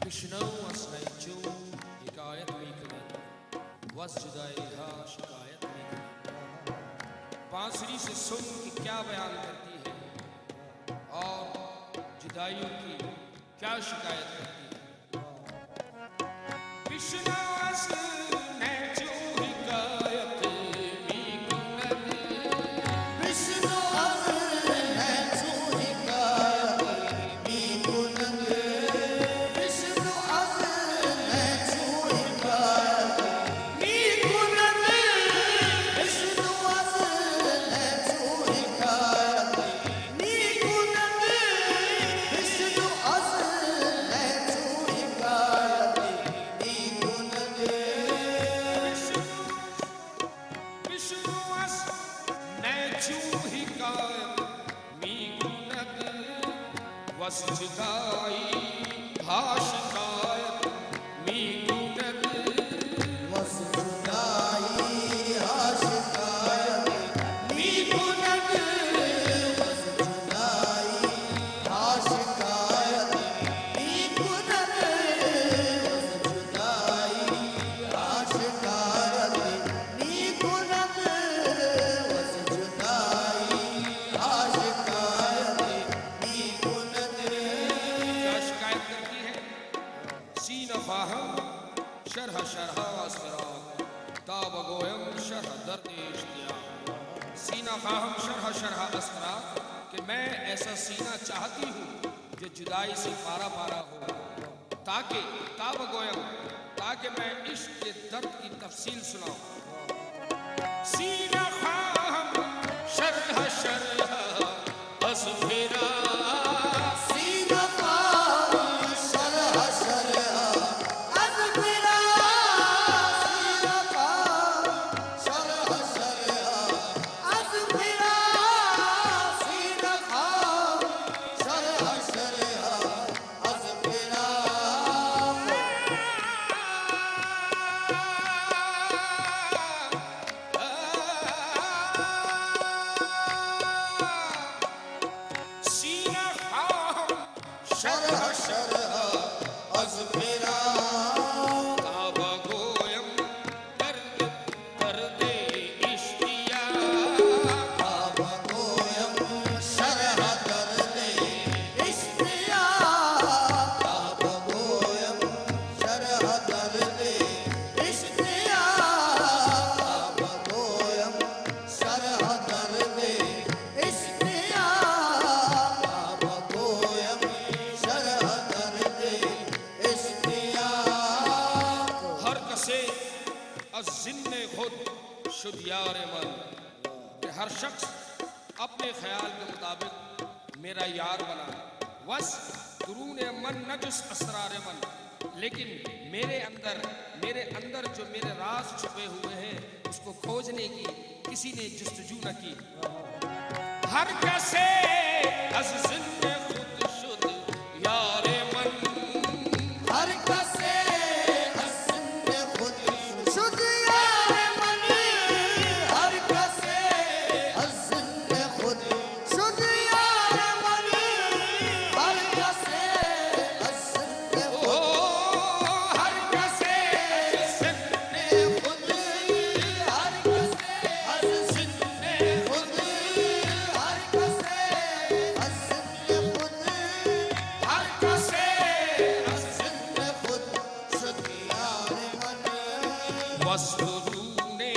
Bishnu asnaychu hikayat meekne was judai ha shikayat meekne। बांसुरी से सुन कि क्या बयान करती है और जुदाइयों की क्या शिकायत करती है। बिश्नो asnaychu hikayat meekne, बिश्नो asnaychu hikayat meekne, बिश्नो asnaychu hikayat meekne, बिश्नो asnaychu hikayat meekne, बिश्नो asnaychu hikayat meekne। बिश्नो asnaychu hikayat meekne was judai ha shikayat meekne। Was judai ha shikayat meekne, was judai ha shikayat meekne, was judai ha shikayat meekne, was judai ha shikayat meekne। क्या शिकायत करती है? Scene फाहम शरह शरह अस्फराक ताब गोयम शरह दर्द इश्तियाक। सीना फाहम शरह शरह अस्फराक कि मैं ऐसा सीना चाहती हूँ जो जुदाई से पारा पारा हो, ताकि ताब गोयम ताकि मैं इश्क के दर्द की तफसील सुनाऊं। सीना फाहम शरह शरह अस्फराक सीना फाहम शरह शरह अस्फराक, सीना फाहम शरह शरह अस्फराक, सीना फाहम शरह शरह सीना फाहम शरह शरह अस्फराक, ताब गोयम दर्द दर्द इश्तियाक। ताब गोयम शरह दर्द इश्तियाक, ताब गोयम शरह दर्द इश्तियाक, ताब गोयम शरह दर्द इश्तियाक, ताब गोयम शरह दर्द इश्तियाक। हर कसे अज़िन्ने खुद शुद यार मन कि हर शख्स अपने ख्याल के मुताबिक मेरा यार बना। वस दुरून मन न जुस असरार मन, लेकिन मेरे अंदर जो मेरे राज छुपे हुए हैं उसको खोजने की किसी ने जुस्तजू न की। हर कसे अज़िन्ने खुद शुद यार मन, हर कसे हस्न खुद शुद यार मन, हर कसे हस्न खुद शुद यार मन, हर कसे हस्न ओ हर कसे खुद, हर कसे हस्न खुद, हर कसे हस्न खुद, हर कसे हस्न खुद शुद यार मन। वस्तुरूने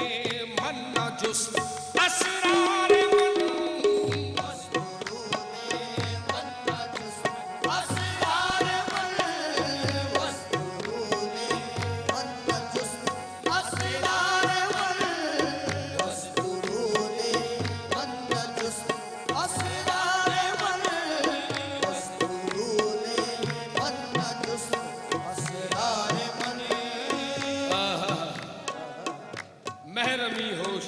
मन न जुस्त असरार मन, महरमी होश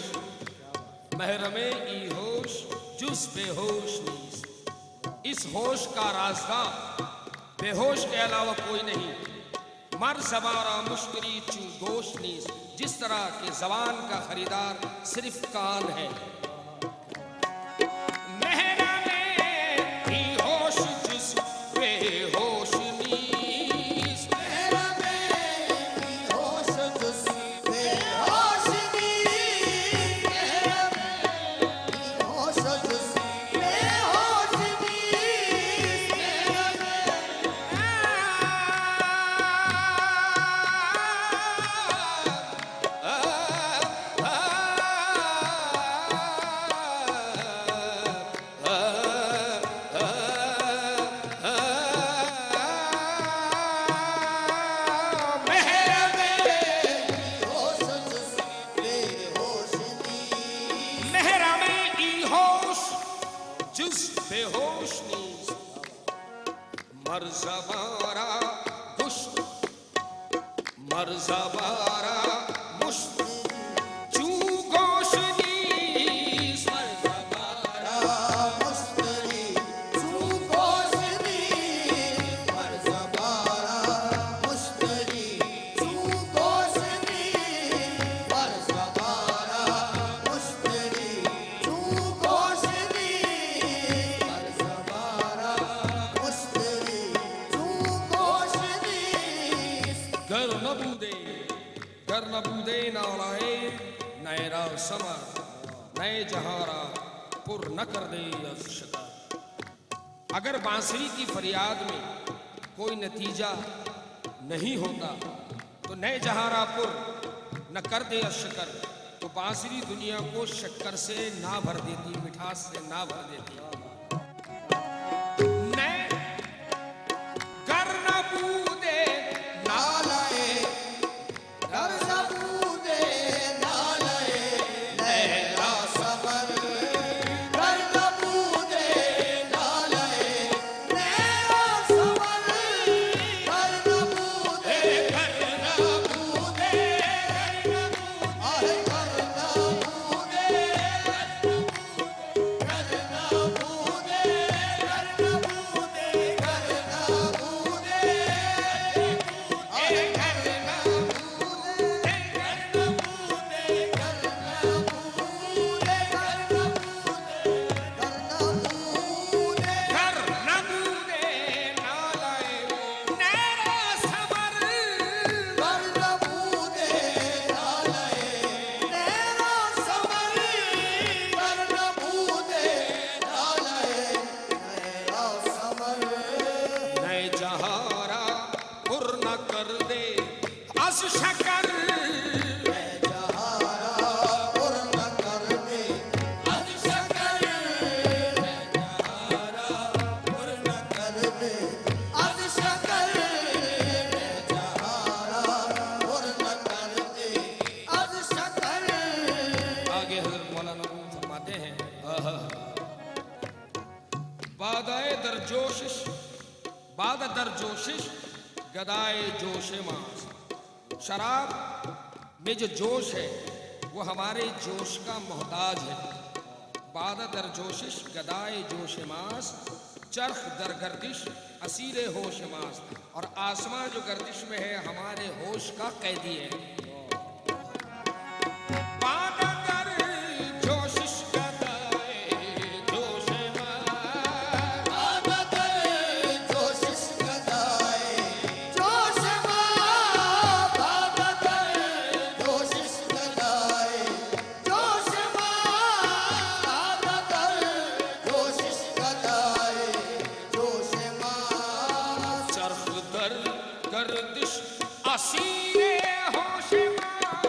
महरमे ई होश जुस बेहोश नीस। इस होश का रास्ता बेहोश के अलावा कोई नहीं। मर जबारा मुश्किरी चू गोश नीस, जिस तरह के जबान का खरीदार सिर्फ कान है। महरमे ई होश जुस बेहोश नीस, मर्ज़बारा मुश्त चू गोशनी मर्ज़बारा मुश्तरी चू गोशनी मर्ज़बारा मुश्तरी चू गोशनी मर्ज़बारा मुश्तरी चू गोशनी मर्ज़बारा मुश्तरी चू गोशनी गर नबूदे नालाए नैरा समर नए जहारा पुर न कर दे अशका। अगर बांसुरी की फरियाद में कोई नतीजा नहीं होता तो नए जहारा पुर न कर दे अशकर, तो बांसुरी दुनिया को शक्कर से ना भर देती, मिठास से ना भर देती। नए गर नबूदे नालाए गर नबूदे नालाए नैरा समर गर नबूदे नालाए नैरा समर गर नबूदे गर नबूदे अरे गर नबूदे गर नबूदे गर नबूदे गर नबूदे अरे गर गर नबूदे नालाए नैरा समर नए जहारा पुर न कर दे अस शकर। आगे हजरत मौलाना रूम फरमाते हैं, बादाए दर जोशिश गदाए जोश मास। शराब में जो जोश है वो हमारे जोश का मोहताज है। बादा दर जोशिश गदाए जोश मास, चरख दर गर्दिश असीरे होश मास। और आसमां जो गर्दिश में है हमारे होश का कैदी है। बादा दर जोशिश गदाए जोश चरख दर गर्दिश असीरे होश मास।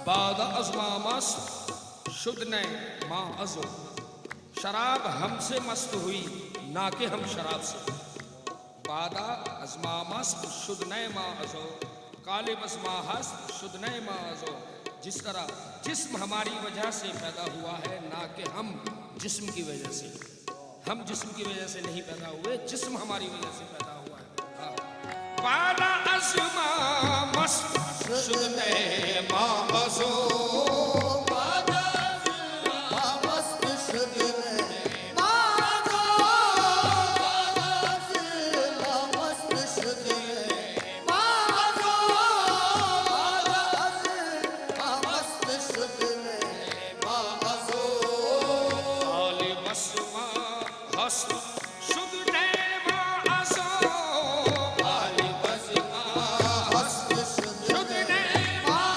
बादा अज़मा मस्त शुद्ध ने माँ अज़ो। शराब हमसे मस्त हुई ना कि हम शराब से। बादा अज़मा मस्त शुद्ध ने माँ अज़ो, काले बसमा हस्त शुद्ध ने माँ अज़ो। जिस तरह जिस्म हमारी वजह से पैदा हुआ है ना कि हम जिस्म की वजह से। हम जिस्म की वजह से नहीं पैदा हुए, जिस्म हमारी वजह से पैदा हुआ है। बादा अज़मा मस्त शुद्ध ने माँ अज़ो। शुद्ध ने माँ अज़ो। शुद्ध ने माँ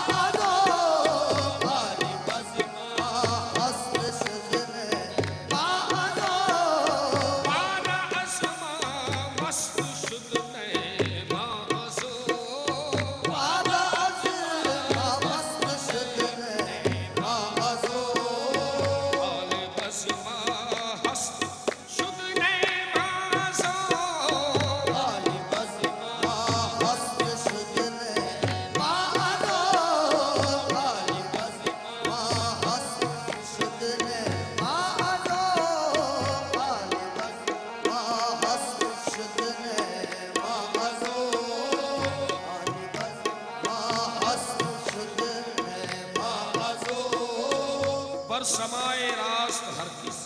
बर समाए रास्त हर किस,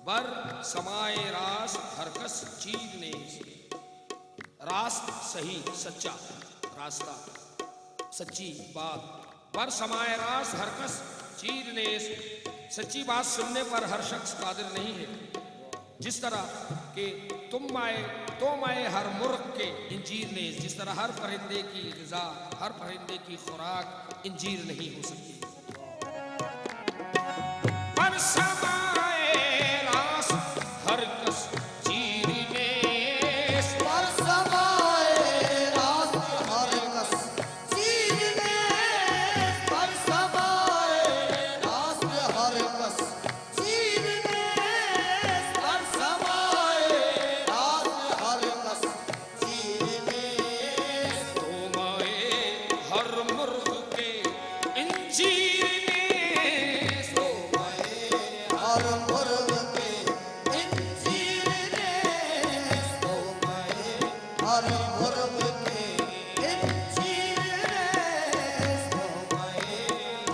बर समाए रास्त हर कस चीरने, रास्त सही सच्चा रास्ता सच्ची बात, बर समाए रास्त हर कस चीरने, सच्ची बात सुनने पर हर शख्स कादिर नहीं है। जिस तरह कि तुम आए हर मुर्ग के इंजीर ने, जिस तरह हर परिंदे की ग़िज़ा, हर परिंदे की खुराक इंजीर नहीं हो सकती। पर समाए रास्त हर कस चीरने, पर समाए रास्त हर कस चीरने, पर समाए रास्त हर कस चीरने, पर समाए रास्त हर कस चीरने, तुम आए हर मुर्ग के इंजीर ने, हर मुर्ग के इंजीर ने, हर मुर्ग के इंजीर ने,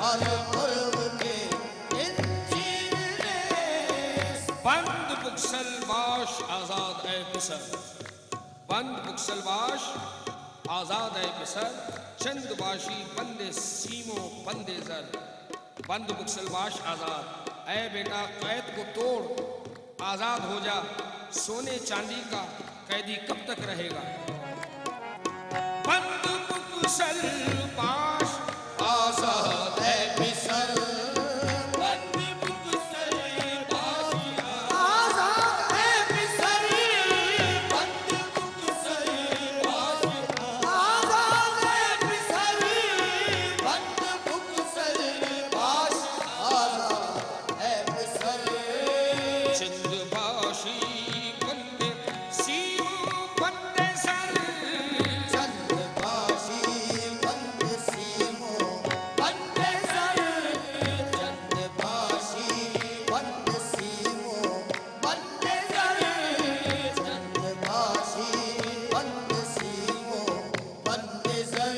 हर मुर्ग के इंजीर ने, बंद बुक्सल बाश आजाद ए पिसर, बंद बुक्सल बाश आजाद ए पिसर, चंद बाशी बंदे सीमो बंदे जर, बंद बुक्सल बाश आजाद, ऐ बेटा कैद को तोड़ आजाद हो जा, सोने चांदी का कैदी कब तक रहेगा। बंद बुक्सल बाश आजाद है बिसर, बंद बुक्सल बाश आजाद है बिसर, बंद बुक्सल बाश, आजाद है बिसर, बंद बुक्सल बाश, आजाद है बिसर, चंदबाशी बंदे सीमो बंदे सर, चंदबाशी बंद सीमो बंदे सर, चंदबाशी बंद सीमो बंदे सर, चंदबाशी बंद सीमो बंदे सर,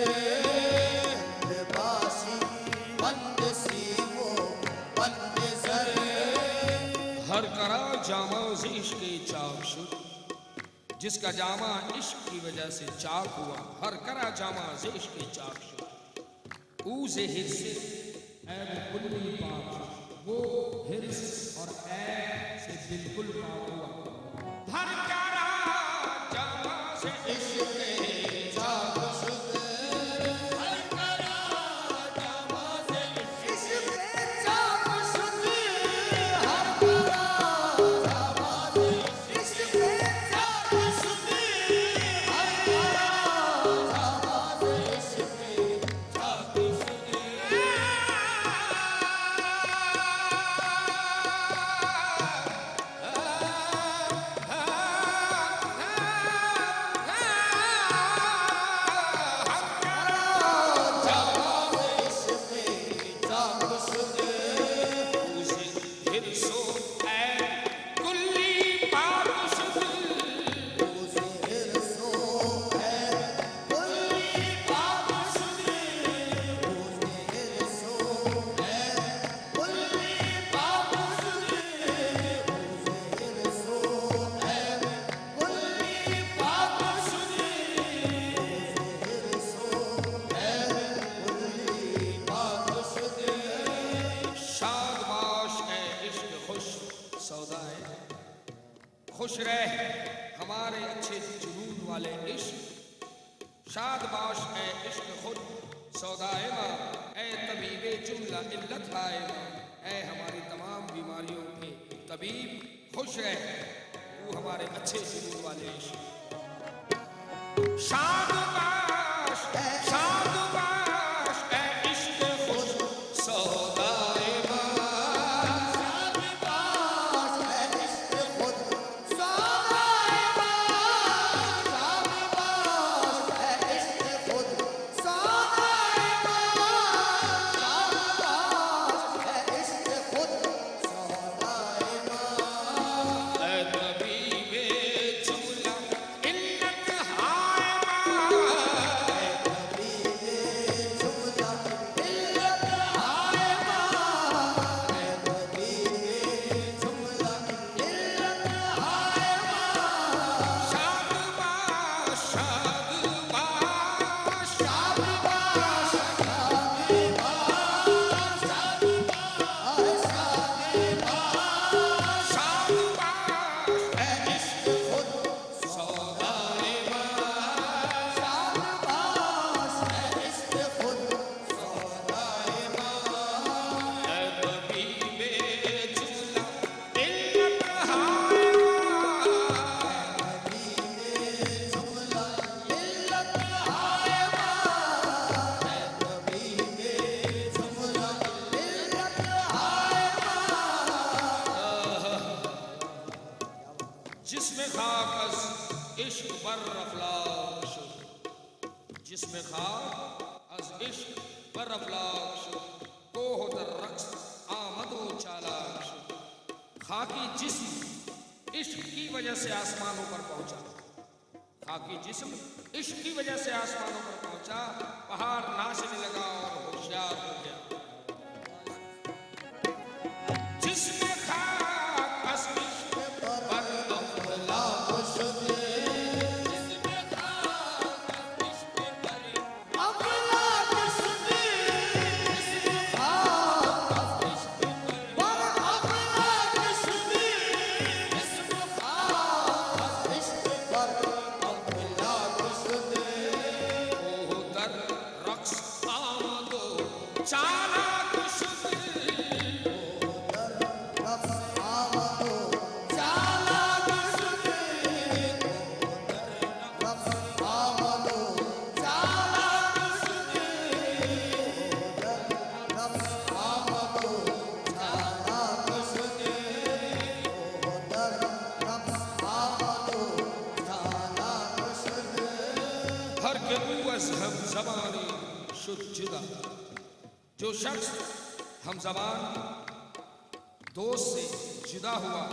चंदबाशी बंद सीमो बंदे सर, हर करा जामा से इश्क के चाक शुद, जिसका जामा इश्क की वजह से चाक हुआ, हर करा जामा से इश्क के चाक शुद, ऊज़े हिर्स ऐब कुल्ली पाक शुद, वो हिर्स और ऐब से बिल्कुल पाक हुआ, हर करा जामा से इश्क के चाक शुद, हर करा जामा से इश्क के चाक शुद, हर करा जामा से इश्क के चाक शुद, हर करा जामा से इश्क के चाक शुद, खुश रह हमारे अच्छे जुनून वाले इश्क, शादबाश ए इश्क खुद सौदाए माँ, ए तबीबे जुमला इल्लत आए माँ, ए हमारी तमाम बीमारियों के तबीब खुश रह तू हमारे अच्छे जुनून वाले इश्क। शादबाश शादबाश ए इश्क खुद सौदाए माँ, शादबाश है इश्क खुद सौदाए माँ, शादबाश है इश्क खुद सौदाए माँ, शादबाश है इश्क खुद सौदाए माँ, ए तबीबे जुमला इल्लत हाय माँ, जिसमें खाक अज इश्क पर अफलाक शुद कोह दर रक्स आमदो चालाक शुद। खाकी जिस्म इश्क की वजह से आसमानों पर पहुंचा, खाकी जिस्म इश्क की वजह से आसमानों पर पहुंचा, पहाड़ नाचने लगा और होशियार हो गया। जिसमें खाक अज इश्क पर अफलाक शुद, जिसमें खाक अज इश्क पर अफलाक शुद, जिसमें खाक अज इश्क पर अफलाक शुद, जिसमें खाक अज इश्क पर अफलाक शुद। कोह दर रक्स आमदो चालाक शुद, रक्स आमदो चालाक शुद, रक्स आमदो चालाक शुद, रक्स आमदो चालाक शुद, रक्स आमदो चालाक शुद। हर के उवस हम जमाने शुद जुदा। जो शख्स हम जबान दोस्त से जुदा हुआ,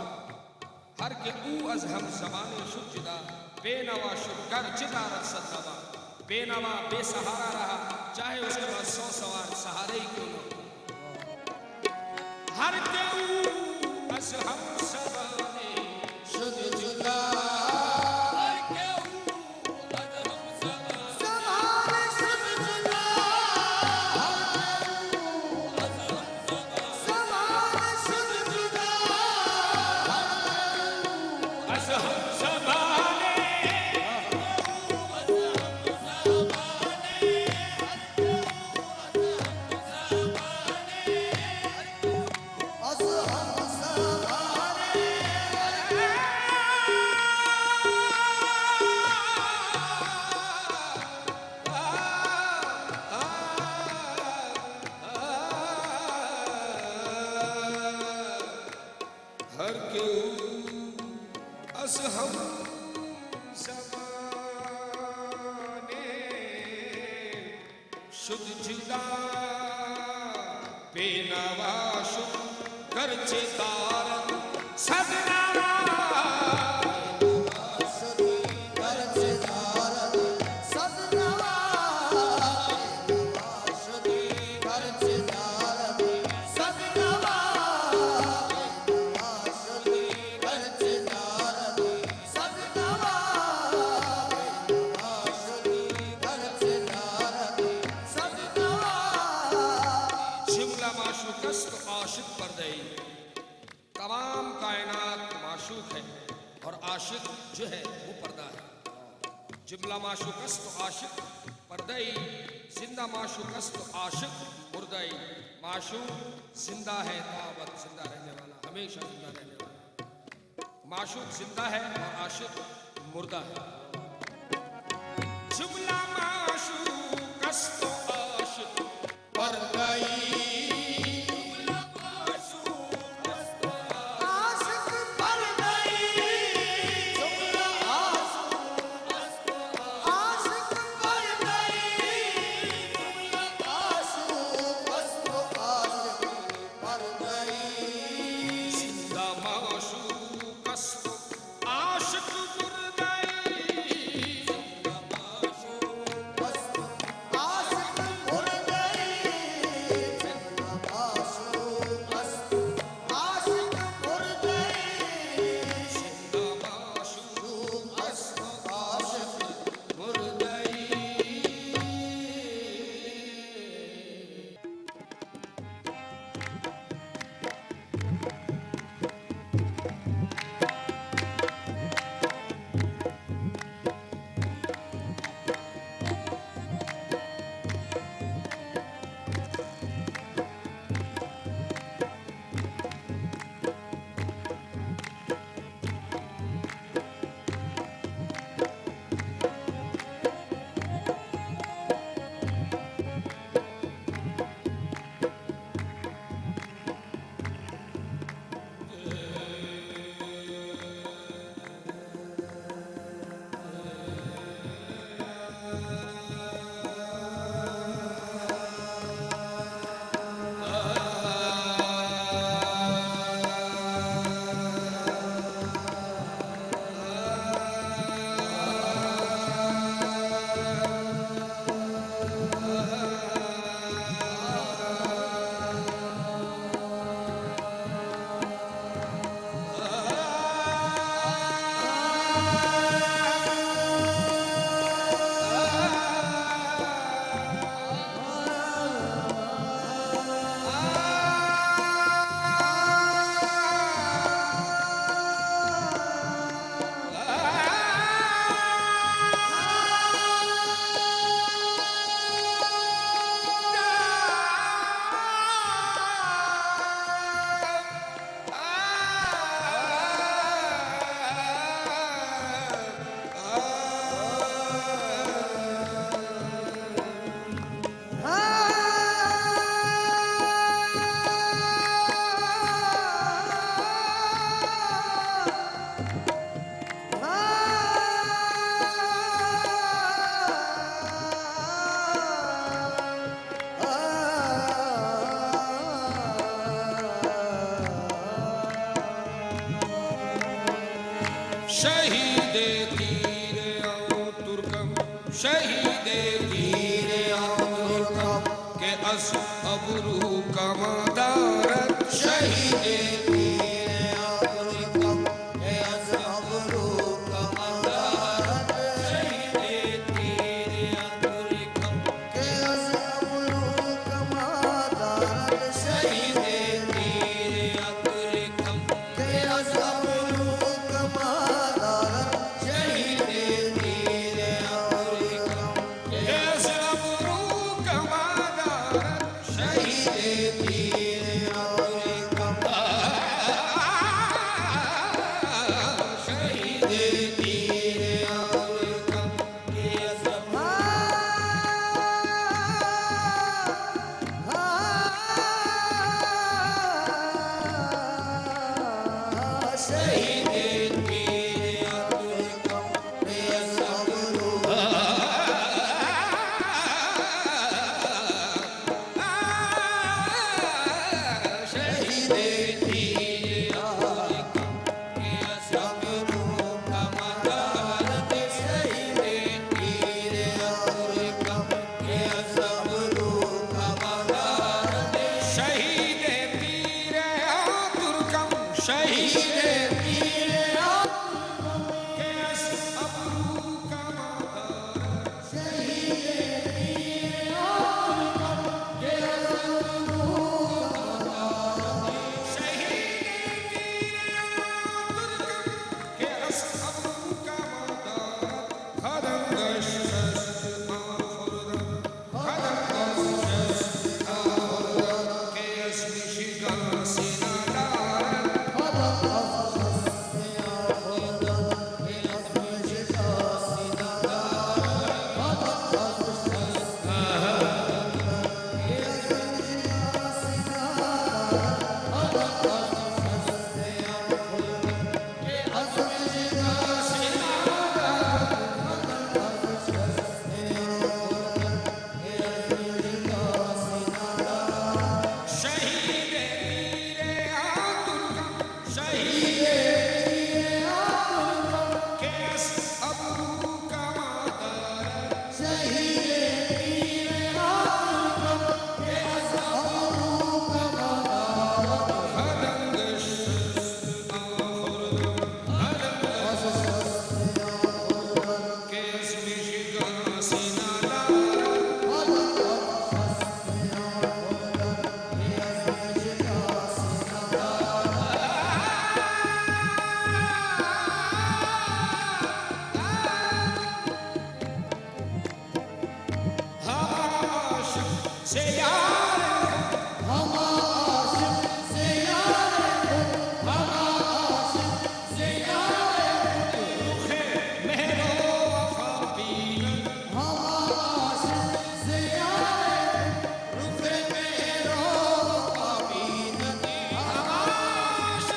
हर के ऊ अज हम जमाने शुद जुदा, बेनवा शुद कर जिदा रसद नवा। बेनवा बेसहारा रहा, चाहे उसके पास 100 सवार सहारे ही क्यों न। हर के ऊ अज हम जमाने शुद जुदा, हर के ऊ अज हम जमाने ज़माने शुद जुदा, ज़माने शुद जुदा, अज हम जमाने अज़ हम ज़माने। हर के अस हम ज़माने शुद जुदा, बेनवा शुद करचे तारक सदनवा। करचे तारक सदनवा, करचे तारक सदनवा, करचे तारक सदनवा, करचे तारक सदनवा। शिमला माशूकस्त आशिक परदई, तमाम कायनात माशूक है और आशिक जो है वो पर्दा है। जुमला माशूकस्त आशिक परदई, जिंदा माशूकस्त आशिक मुर्दई। माशूक जिंदा है ताबत जिंदा रहने वाला, हमेशा जिंदा रहने वाला। माशूक जिंदा है और आशिक मुर्दा है। जुमला माशूकस्त आशिक परदई, आशिक पर गई, जुमला आशिक पर गई, जुमला आशिक पर गई। जिंदा माशूकस्त आशिक मुर्दई। शहीद तीर तुर्कम शहीद तीर तुर्कम के अस अबरू कमादारत शहीद तीर तुर्कम के अस अबरू कमादारत शहीद तीर तुर्कम के अस अबरू कमादारत शहीद तीर तुर्कम के अस अबरू कमादारत शहीद तीर तुर्कम के अस अबरू कमादारत शहीद तीर तुर्कम शहीद तीर तुर्कम के अस शहीद तीर तुर्कम के अस अबरू शहीद तीर तुर्कम के अस अबरू कमादारत शहीद तीर तुर्कम के अस अबरू कमादारत शहीद तीर तुर्कम शहीद तीर के अस अबरू कमादारत के अस अबरू कमादारत खदम गशस्त आफरदम खदम गशस्त आफरदम के अस मिशिगा सिनादारत शहीद तीर तुर्कम शहीद के अस अबरू कमादारत खदम गशस्त आफरदम खदम गशस्त के अस मिशिगा सिनादारत आशिक से यार हम आशिक से यार हम आशिक से यार रुखे मेहरो वफा बीनत हम आशिक से यार रुखे मेरो आबीनत हमाश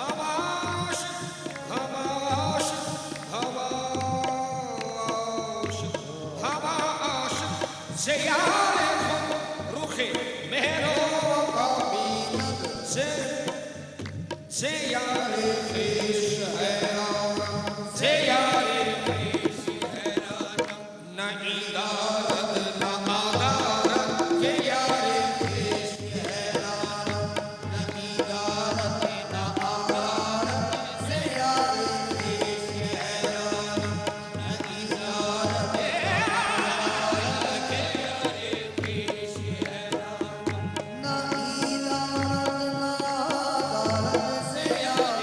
हमाश हमाश हमाश हमाश से यार रुखे मेहरो से यार ख्वाहिश हैरान से यार ख्वाहिश हैरान न इदारत न आदारत के यार ख्वाहिश हैरान न इदारत न आदारत से यार ख्वाहिश हैरान न इदारत के यार ख्वाहिश हैरान ना इलाज ना दारत से यार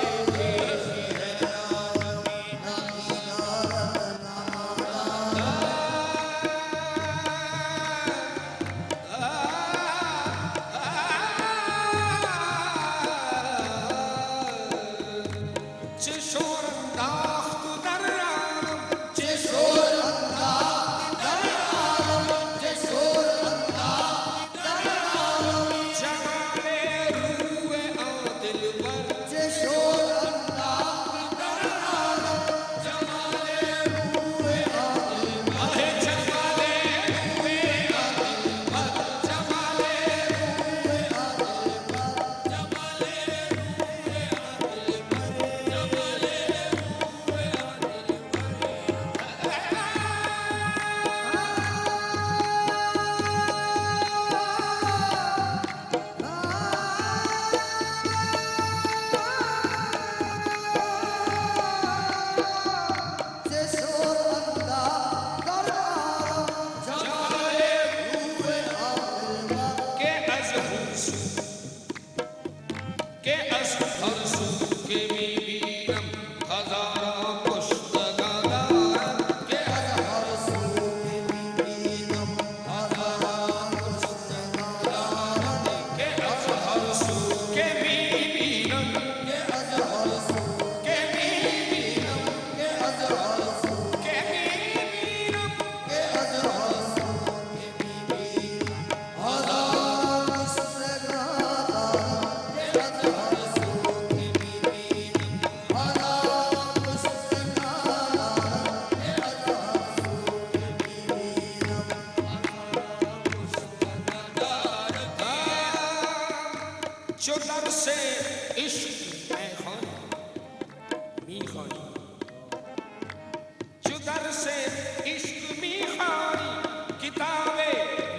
से इश्क मैं खानी मी खानी, जुदर से इश्क मी खानी, किताबे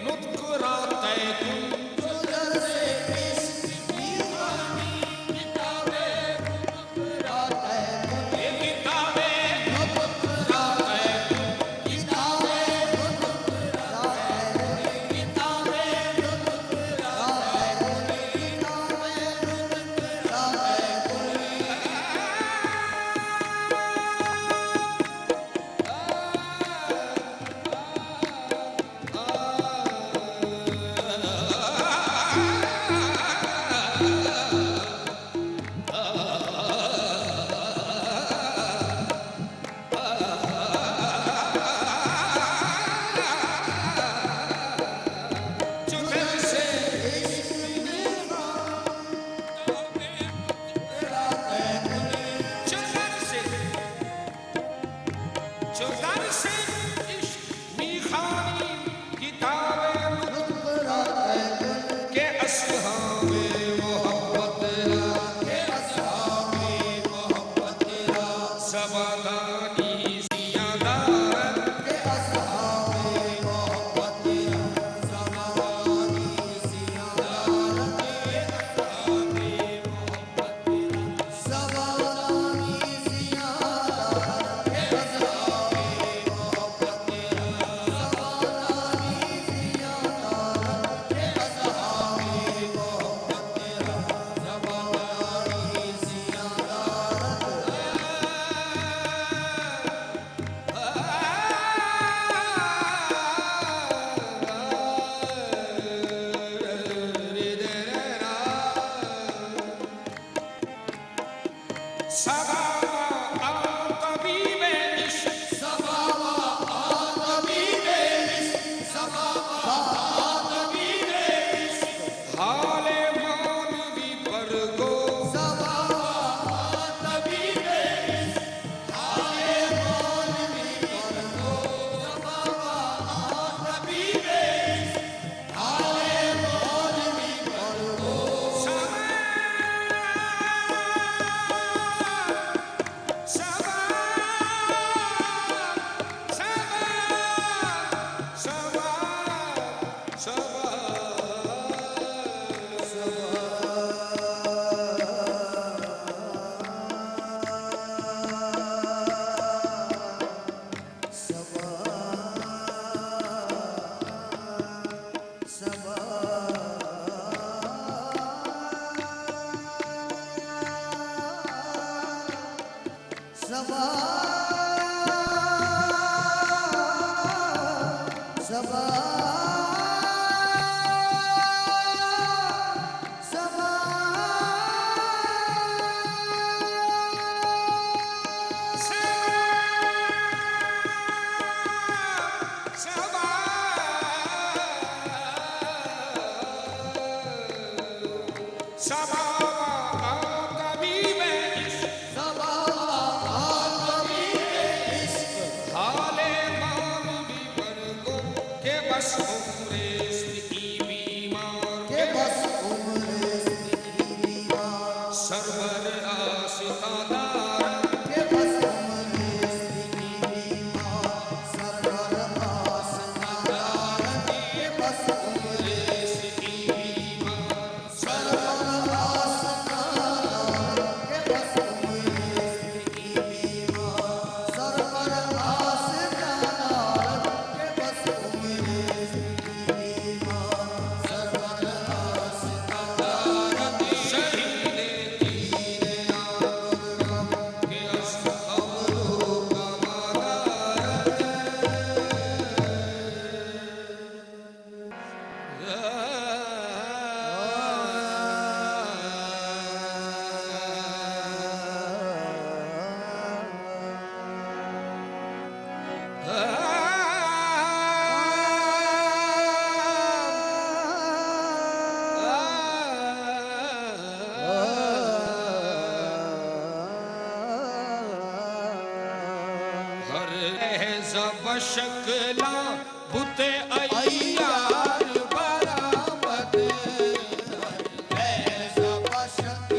नुत्क राते कुन, जुदर से इश्क मी खानी, किताबे नुत्क राते कुन, ये किताबे नुत्क राते कुन, किताबे नुत्क राते कुन, किताबे नुत्क राते कुन, किताबे नुत्क राते कुन। जुदर से जुदर से जुदर से इश्क मी खानी, किताबे के असहाबे मोहब्बत सबदानी जियादात शक्ला बुते अय्यार बरामद ऐसा बशक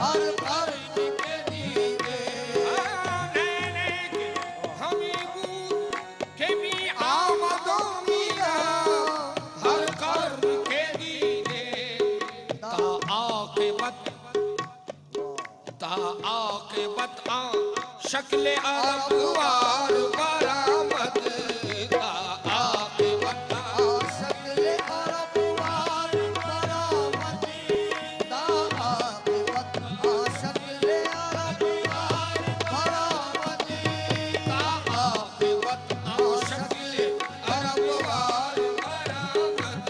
हर कर्म के दीदे नैने के हमीबूद के भी आमदो मिया हर कर्म के दीदे ता आक़िबत आ शक्ल अरब वार बरामद ता आक़िबत शक्ल अरब वार बरामद ता आक़िबत शक्ल अरब वार बरामद ता आक़िबत शक्ल अरब वार बरामद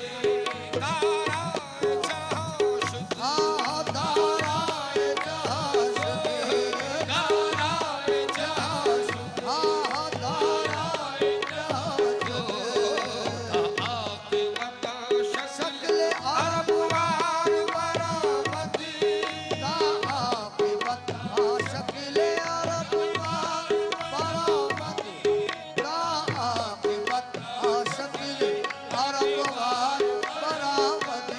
तारा जहां शुद दाराए जहां शुदे तारा जहां शुद दाराए जहां शुदे आक़िबत शक्ल अरब वार बरामद ता आक़िबत शक्ल अरब वार बरामद ता आक़िबत शक्ल अरब वार बरामद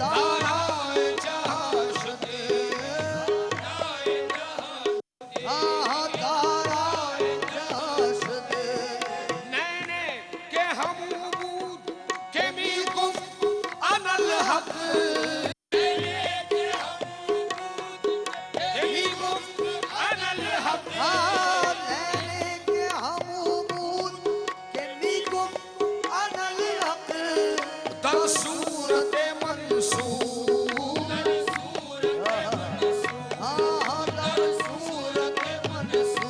तारा जहां शुद दाराए जहां शुदे नैने के हमूबूद के मी गुफ्त अनल हक के मी गुफ्त अनल हक नैने के हमूबूद के मिकुम अनल हक दर सूरत मंसूर दर सूरत मंसूर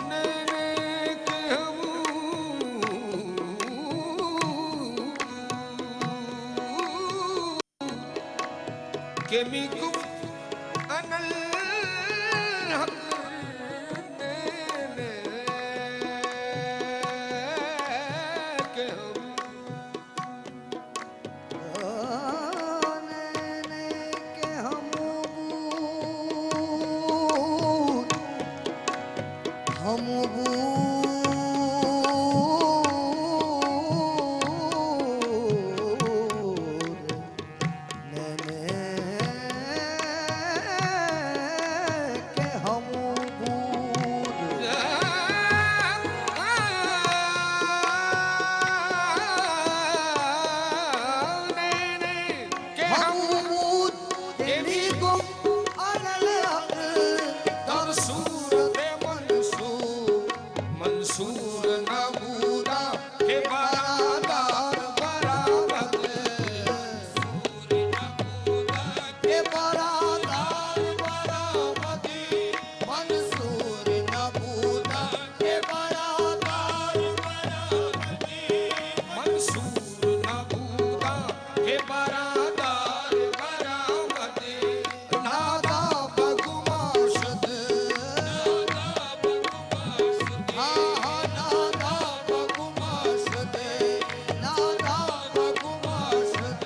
नैने के हमूबूद के मी गुफ्त अनल हक नैने के नैने के हमूबूद नैने के हमूबूद के हमूबूद के मिकुम अनल हक दर सूरत मंसूर मंसूर नबूदा के बरादार बरामद के बरादार बरामदी मंसूर नबूदा के बरादार बरामदी मंसूर नबूदा के बरादार बरामद नादा बगुमाशद नादा बगुमाशद नादा बगुमाशद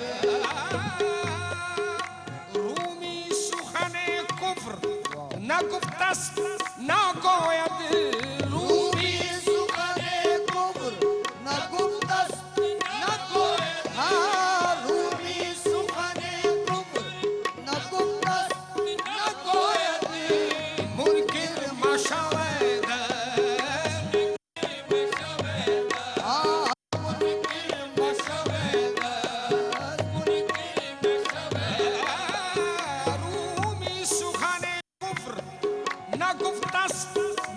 रूमी सुखने कुफ्र न गुफ्तस्त न गोयद रूमी सुखने कुब्र न गुप्तस न कोय रूमी सुखने कुब्र न गुप्तस न कोयद मुनकिर मशवैद मुनकिर मशवैद मुनकिर मशवैद रूमी सुखने कुफ्र न गुफ्तस्त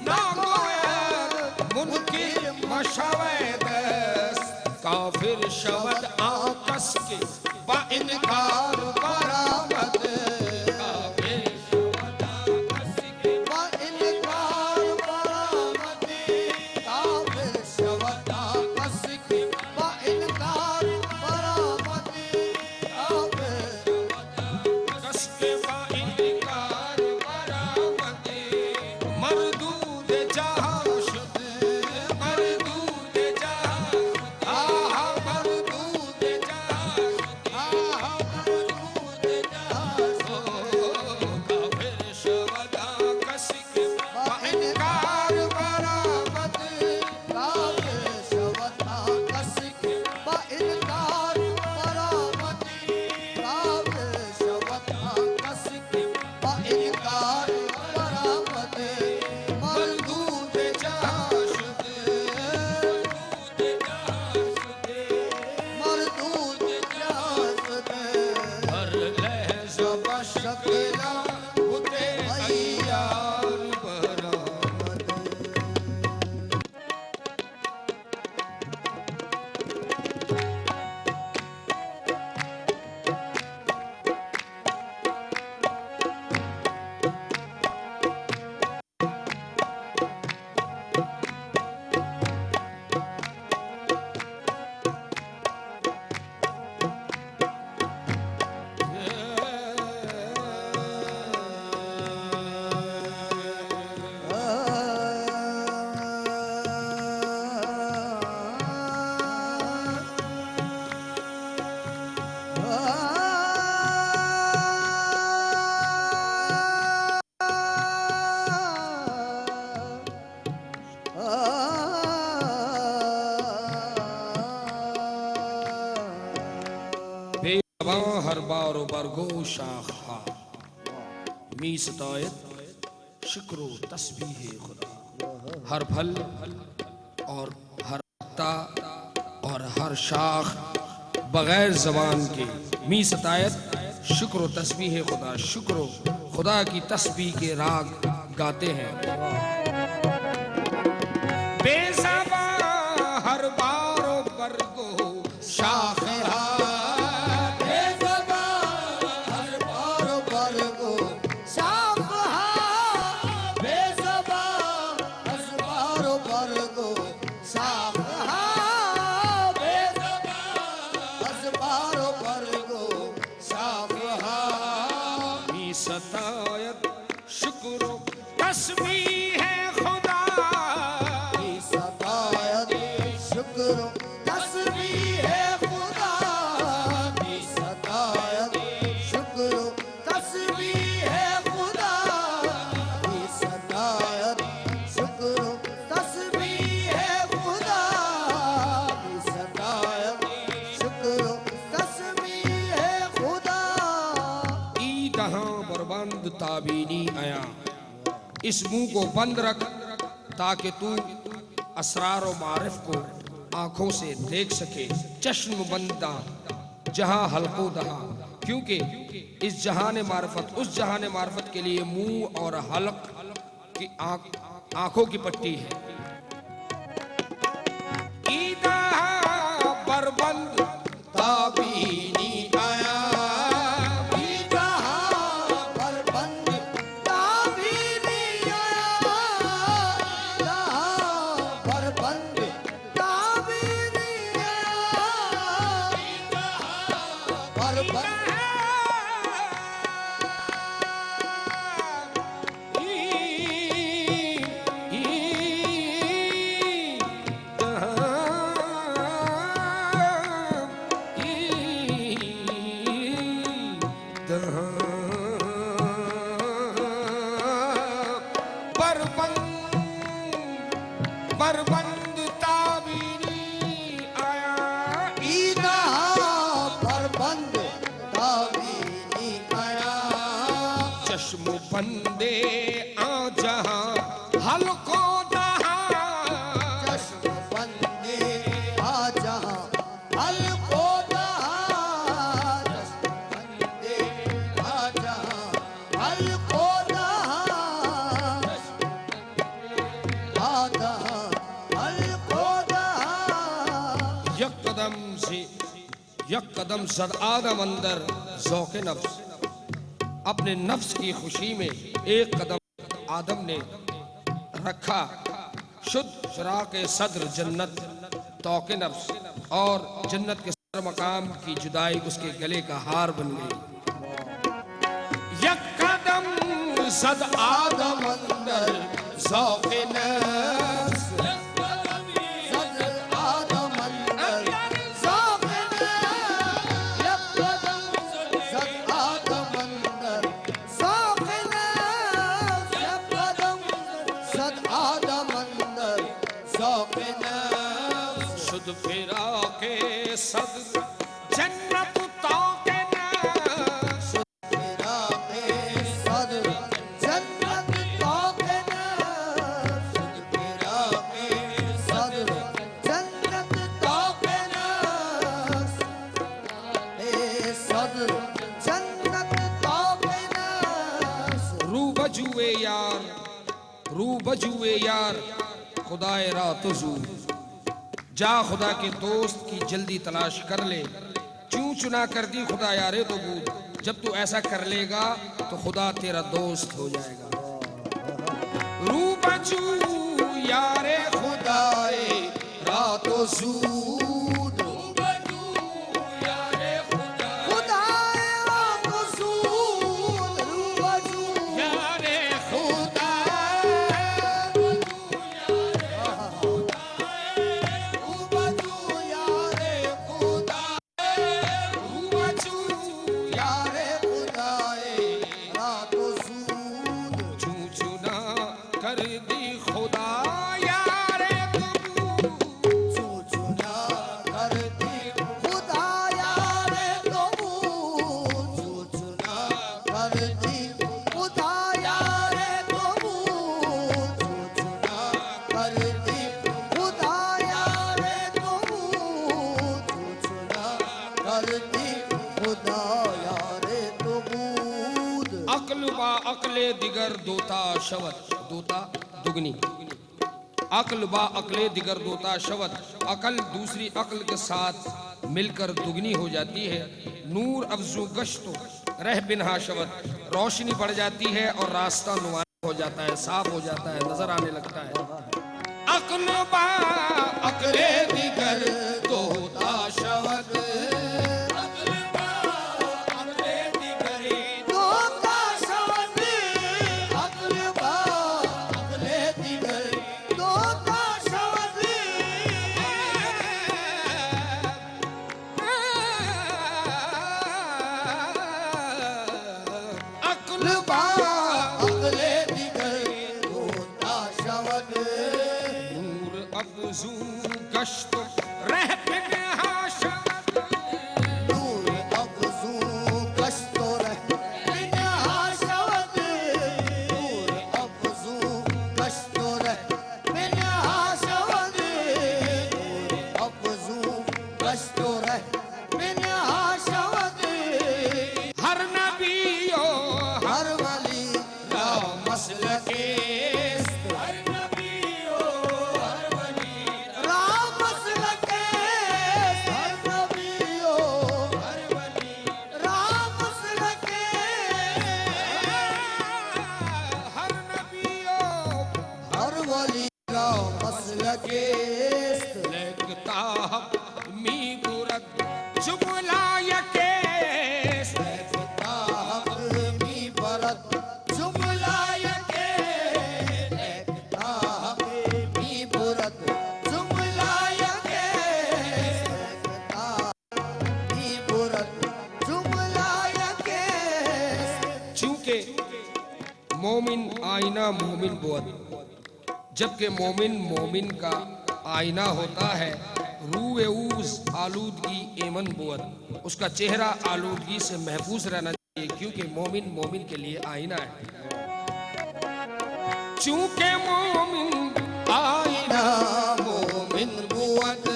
न गोयद मुनकिर मशवैद काफिर शवद आकस के बा इनकार बरामद काफिर शवद आकस के बा इनकार बरामदी काफिर शवदा कस की बा इनकार बरामदी काफिर कस के बा इनकार बरामद मरदूद जहां शुद मरदूद जहां आहा मरदूद जहां मरदूद हर बार बरगो शाखा मी सतायत शुक्र तस्बीह खुदा। हर फल और हर पत्ता और हर शाख बगैर जबान के मी सतायत शुक्र तस्बीह खुदा, शुक्र खुदा की तस्बीह के राग गाते हैं। बेज़बा हर बार बरगो शाख सतायत शुक्र तस्बीह खुदा, सतायत शुक्र तस्बीह खुदा, सतायत शुक्र तस्बीह खुदा, सतायत शुक्र तस्बीह खुदा, सतायत शुक्र तस्बीह खुदा। ईदहां बरबंद ताबीनी आया, इस मुंह को बंद रख ताकि तू असरार और मारिफ को आंखों से देख सके। चश्म बंदा जहां हल्को दहा, क्योंकि इस जहान मारिफत उस जहान मारिफत के लिए मुंह और हलक की आंखों की पट्टी है। ईदहां बरबंद ताबीनी आया, बरबंद ताबीनी आया, ईदहां बरबंद ताबीनी आया। चश्म बंदे आ जहां हलको दहा, चश्म बंदे आ जहां हलको दहा, चश्म बंदे आ जहां हलको दहा, आ दहा हलको दहा। यक कदम सद आदम अंदर ज़ौक़े नफ्स, अपने नफ्स की खुशी में एक कदम आदम ने रखा। शुद्ध फिराक़े सद्र जन्नत तौक़े नफ्स, और जन्नत के सर मकाम की जुदाई उसके गले का हार बन गई। यक कदम सद आदम अंदर ज़ौक़े नफ्स, शुद्ध फिराक़े सद्र जन्नत तौक़े नफ्स, फिराक़े सद्र जन्नत तौक़े नफ्स, फिराक़े सद्र जन्नत तौक़े नफ्स, सद्र जन्नत तौक़े नफ्स। रू बजुए यार खुदाए रात ज़ू, जा खुदा के दोस्त की जल्दी तलाश कर ले। चूं चुना कर दी खुदा यारे तो बूद, जब तू ऐसा कर लेगा तो खुदा तेरा दोस्त हो जाएगा। रू बजू यारे खुदाए रातो ज़ूद, दोता शवत, दोता दुगनी, अक्ल बा अक्ले दिगर दोता शवत, अकल दूसरी अक्ल के साथ मिलकर दुगनी हो जाती है। नूर अफजू गश्तो रह बिनहा शवत, रोशनी बढ़ जाती है और रास्ता नुमाया हो जाता है, साफ हो जाता है, नजर आने लगता है। अक्ल बा अक्ले दिगर दोता शवत, गश्त रह बिनहा शवत, नूर अफ़ज़ू गश्त रह बिनहा शवत, नूर अफ़ज़ू गश्त रह बिनहा शवत, नूर अफ़ज़ू गश्त रह बिनहा शवत। हर नबियो हर वली रा मसलके, मोमिन आईना मोमिन बुअत, जबकि मोमिन मोमिन का आईना होता है। रूए ऊज आलूदगी एमन बुअत, उसका चेहरा आलूदगी से महफूज रहना चाहिए, क्योंकि मोमिन मोमिन के लिए आईना है। चूंकि मोमिन आईना मोमिन बुअत,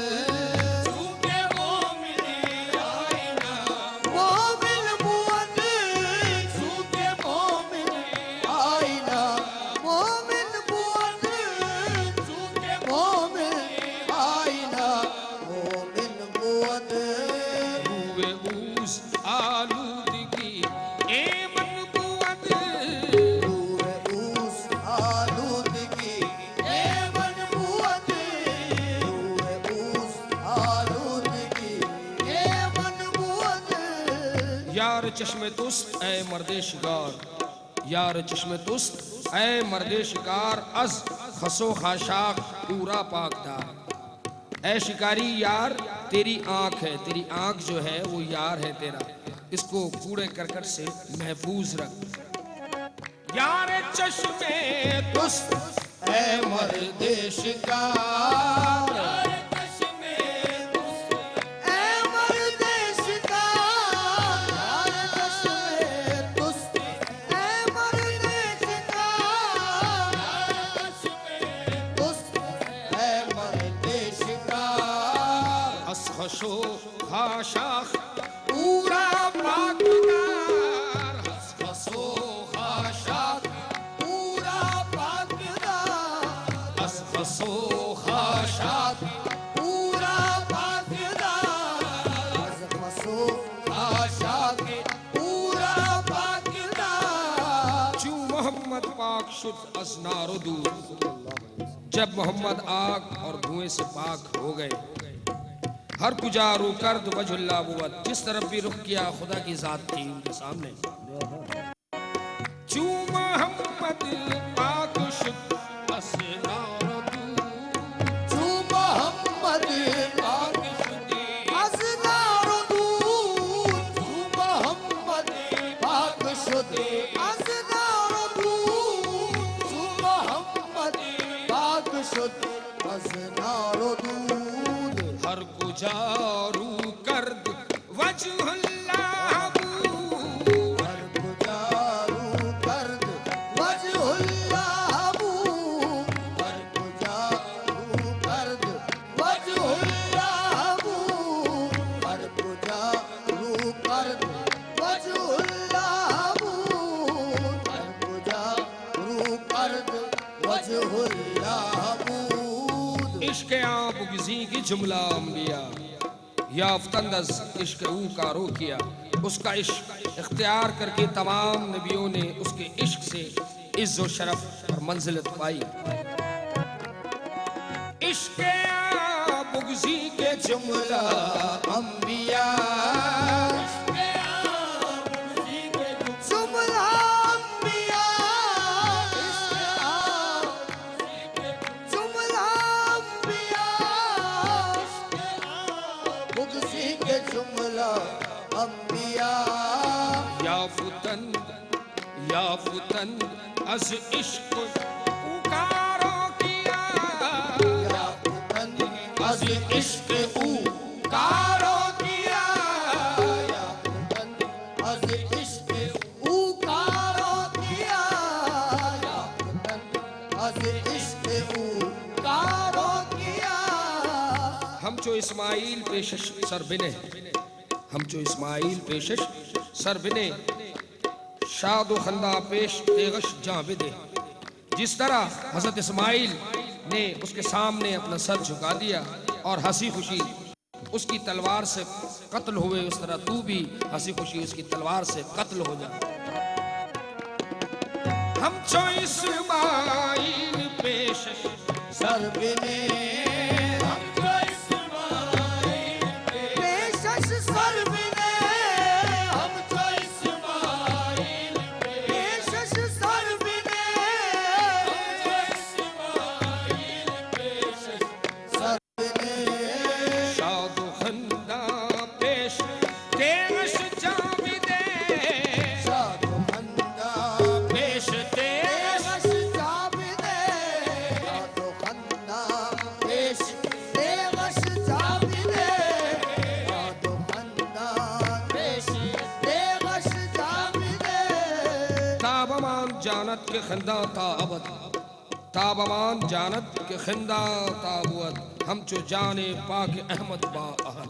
यार चश्मे तुस्त ऐ मर्दे शिकार, यार चश्मे तुस्त ऐ मर्दे शिकार, अज खसो खाशाक पूरा पाकदार। ऐ शिकारी यार तेरी आंख है, तेरी आंख जो है वो यार है तेरा, इसको कूड़े करकट से महफूज रख। यार चश्मे तुस्त ऐ मर्दे शिकार, खाशाख पूरा पाकदार, हसो खाशाख पूरा पाकदार, हसो खाशाख पूरा पाकदार, हसो खाशाख पूरा पाकदार। चू मोहम्मद पाक शुद्ध असनारो दूर, जब मोहम्मद आग और धुएं से पाक हो गए। हर कुजा रू कर्द वजुल्ला बुवत, जिस तरफ भी रुख किया खुदा की जात थी उनके सामने। चू मोहम्मद पाक शुद्ध असनारो दूर, चू मोहम्मद पाक शुद्ध असनारो दूर, चू मोहम्मद पाक शुद्ध असनारो दूर, चू मोहम्मद पाक शुद्ध असनारो दूर। हर गुजारू कर्द वजहुल्लाह बूर, हर गुजारू कर्द वजहुल्लाह बूर, हर गुजारू कर्द वजहुल्लाह बूर, हर गुजारू कर्द वजहुल्लाह बूर, हर गुजारू हबूद इश्क आप बुगज़ी की जुमला अंबिया याफ्तंदज इश्क ऊ का रो किया। उसका इश्क इख्तियार करके तमाम नबियों ने उसके इश्क से इज्जत व शरफ और मंजिलत पाई। इश्क आप बुगज़ी के जुमला अंबिया जुमला अंबिया जुमला अंबिया बुग़्ज़ी के जुमला अंबिया याफुतन अज इश्क पुकारो किया। याफुतन अज इश्क उकारो किया याफुतन अज इश्क उकारो किया याफुतन अज इश्क उकारो किया। हम जो इस्माइल पेशश सरबिने हम जो इस्माइल पेशश सरबिने शाद व खंदा पेश तेगश जाबिदे। जिस तरह हज़रत इस्माइल ने उसके सामने अपना सर झुका दिया और हंसी खुशी उसकी तलवार से कत्ल हुए, उस तरह तू भी हंसी खुशी उसकी तलवार से कत्ल हो जा। हम जो इस्माइल पेशश सरबिने पेशश सरबिने हम जो इस्माइल पेशश सरबिने सरबिने शाद व खंदा पेश तेगश जाबिदे। शाद व खंदा पेश तेगश तेगश जाबिदे शाद व खंदा पेश तेगश जाबिदे शाद व खंदा पेश तेगश जाबिदे। ताबमान जानत के खंदा ताबत ताबमान जानत के खंदा ताबुअत। हम जो जाने पाक अहमद बा अहद